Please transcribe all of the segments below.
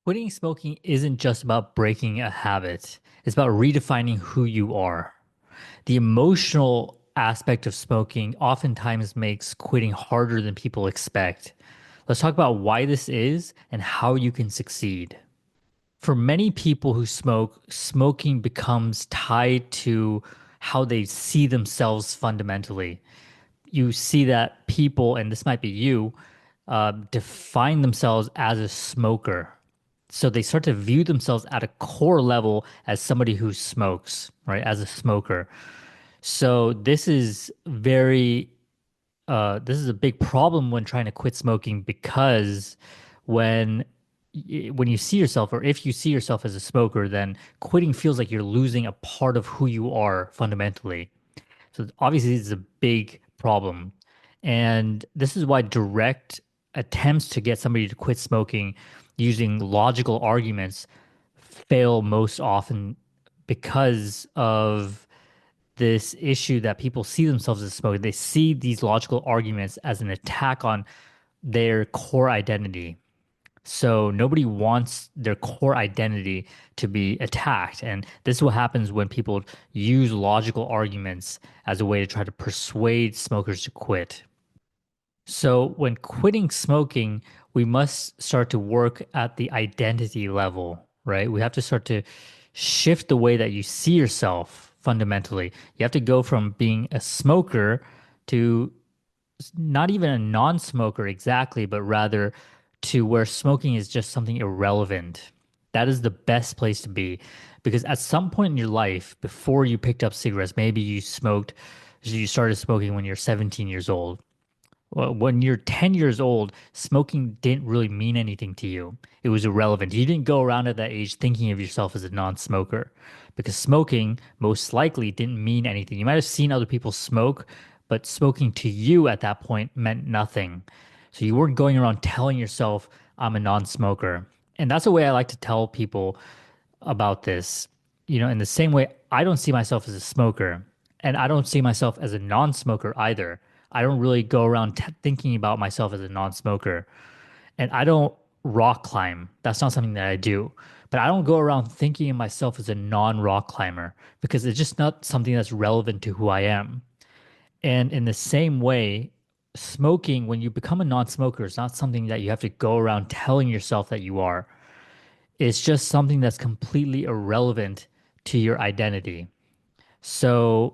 Quitting smoking isn't just about breaking a habit, it's about redefining who you are. The emotional aspect of smoking oftentimes makes quitting harder than people expect. Let's talk about why this is and how you can succeed. For many people who smoke, smoking becomes tied to how they see themselves fundamentally. You see that people, and this might be you, define themselves as a smoker. So they start to view themselves at a core level as somebody who smokes, right? As a smoker. So this is a big problem when trying to quit smoking because when when you see yourself or if you see yourself as a smoker, then quitting feels like you're losing a part of who you are fundamentally. So obviously, this is a big problem. And this is why direct attempts to get somebody to quit smoking using logical arguments fail most often because of this issue that people see themselves as smoking. They see these logical arguments as an attack on their core identity. So nobody wants their core identity to be attacked. And this is what happens when people use logical arguments as a way to try to persuade smokers to quit. So when quitting smoking, we must start to work at the identity level, right? We have to start to shift the way that you see yourself fundamentally. You have to go from being a smoker to not even a non-smoker exactly, but rather to where smoking is just something irrelevant. That is the best place to be because at some point in your life, before you picked up cigarettes, maybe you started smoking when you're 17 years old. Well, when you're 10 years old, smoking didn't really mean anything to you. It was irrelevant. You didn't go around at that age thinking of yourself as a non-smoker because smoking most likely didn't mean anything. You might have seen other people smoke, but smoking to you at that point meant nothing. So you weren't going around telling yourself, I'm a non-smoker. And that's the way I like to tell people about this. In the same way, I don't see myself as a smoker, and I don't see myself as a non-smoker either. I don't really go around thinking about myself as a non-smoker, and I don't rock climb. That's not something that I do. But I don't go around thinking of myself as a non-rock climber because it's just not something that's relevant to who I am. And in the same way, smoking, when you become a non-smoker, is not something that you have to go around telling yourself that you are. It's just something that's completely irrelevant to your identity. So,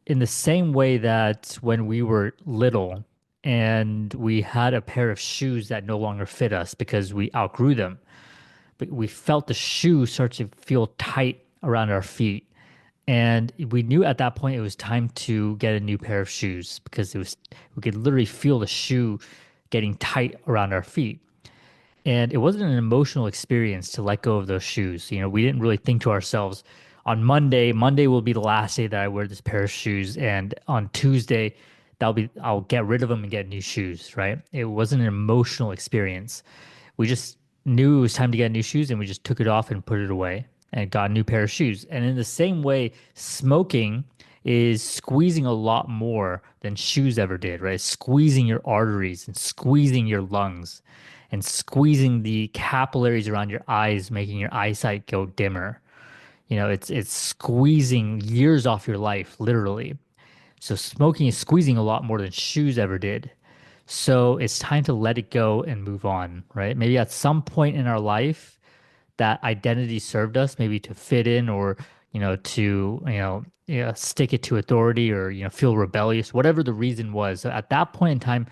in the same way that when we were little and we had a pair of shoes that no longer fit us because we outgrew them, but we felt the shoe start to feel tight around our feet. And we knew at that point it was time to get a new pair of shoes because we could literally feel the shoe getting tight around our feet. And it wasn't an emotional experience to let go of those shoes. We didn't really think to ourselves, on Monday will be the last day that I wear this pair of shoes. And on Tuesday, I'll get rid of them and get new shoes, right? It wasn't an emotional experience. We just knew it was time to get new shoes and we just took it off and put it away and got a new pair of shoes. And in the same way, smoking is squeezing a lot more than shoes ever did, right? Squeezing your arteries and squeezing your lungs and squeezing the capillaries around your eyes, making your eyesight go dimmer. It's squeezing years off your life, literally. So smoking is squeezing a lot more than shoes ever did. So it's time to let it go and move on, right? Maybe at some point in our life, that identity served us, maybe to fit in or, stick it to authority or, feel rebellious, whatever the reason was. So at that point in time,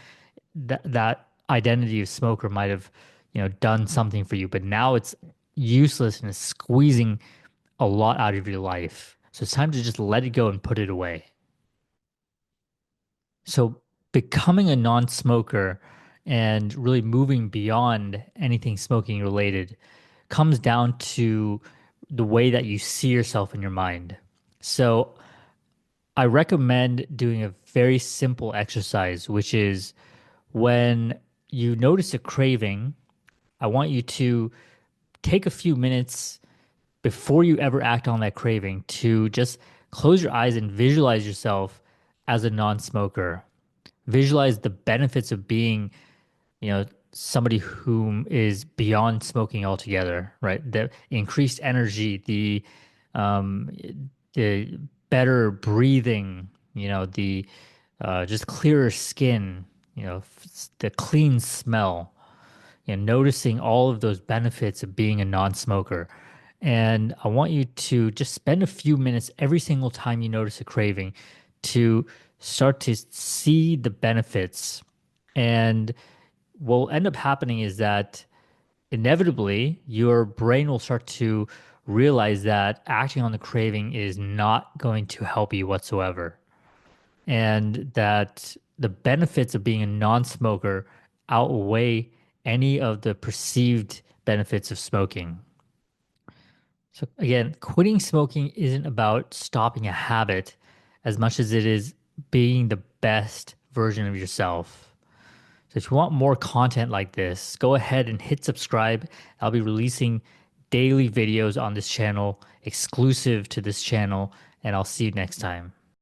that identity of smoker might have, done something for you, but now it's useless and it's squeezing a lot out of your life. So it's time to just let it go and put it away. So becoming a non-smoker and really moving beyond anything smoking related comes down to the way that you see yourself in your mind. So I recommend doing a very simple exercise, which is when you notice a craving, I want you to take a few minutes before you ever act on that craving to just close your eyes and visualize yourself as a non-smoker. Visualize the benefits of being, somebody whom is beyond smoking altogether, right? The increased energy, um, the better breathing, the just clearer skin, the clean smell, noticing all of those benefits of being a non-smoker. And I want you to just spend a few minutes every single time you notice a craving to start to see the benefits. And what will end up happening is that inevitably your brain will start to realize that acting on the craving is not going to help you whatsoever, and that the benefits of being a non-smoker outweigh any of the perceived benefits of smoking. So again, quitting smoking isn't about stopping a habit as much as it is being the best version of yourself. So if you want more content like this, go ahead and hit subscribe. I'll be releasing daily videos on this channel exclusive to this channel, and I'll see you next time.